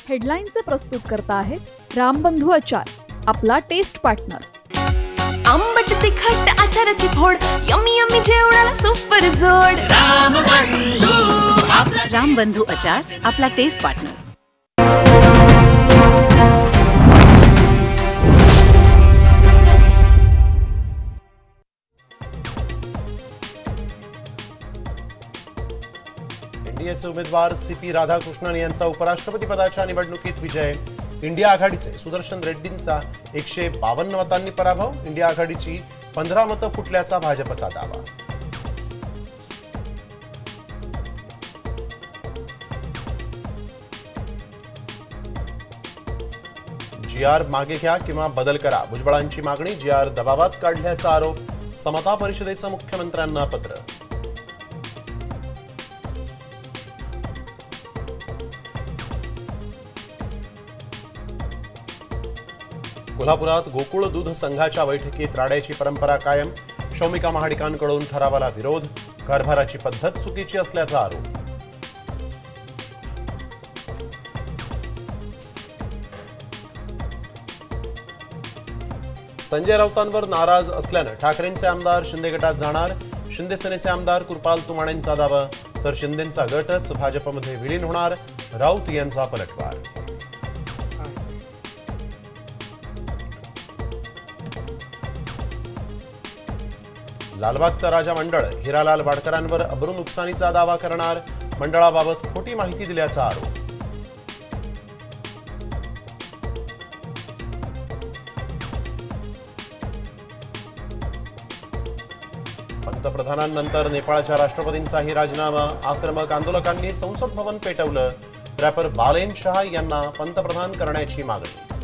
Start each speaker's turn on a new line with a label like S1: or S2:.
S1: हेडलाईनचे प्रस्तुतकर्ता आहेत रामबंधू आचार, आपला टेस्ट पार्टनर।
S2: आंबट तिखट आचाराची फोड, यम्मी यम्मी जेवणाला सुपर जोड। रामबंधू आचार, आपला टेस्ट पार्टनर।
S3: एनडीएचे उमेदवार सीपी राधाकृष्णन यांचा उपराष्ट्रपती पदाच्या निवडणुकीत विजय। इंडिया आघाडीचे सुदर्शन रेड्डींचा 152 मतांनी पराभव। इंडिया आघाडीची 15 मतं फुटल्याचा भाजपचा दावा। जी.आर. मागे घ्या किंवा बदल करा, भुजबळांची मागणी। जी.आर. दबावात काढल्याचा आरोप, समता परिषदेचं मुख्यमंत्र्यांना पत्र। कोल्हापुरात गोकुळ दूध संघाच्या बैठकीत राड्याची परंपरा कायम। शौमिका महाडिकांकडून ठरावाला विरोध, कारभाराची पद्धत चुकीची असल्याचा आरोप। संजय राऊतांवर नाराज असल्यानं ठाकरेंचे आमदार शिंदे गटात जाणार। शिंदे सेनेचे आमदार कृपाल तुमाणेंचा दावा, तर शिंदेंचा गटच भाजपमध्ये विलीन होणार। राऊत यांचा पलटवार। लालबागचा राजा मंडळ हिरालाल वाडकरांवर अब्रू नुकसानीचा दावा करणार। मंडळाबाबत खोटी माहिती दिल्याचा आरोप। पंतप्रधानांनंतर नेपाळच्या राष्ट्रपतींचाही राजीनामा। आक्रमक आंदोलकांनी संसद भवन पेटवलं। रॅपर बालेन शहा यांना पंतप्रधान करण्याची मागणी।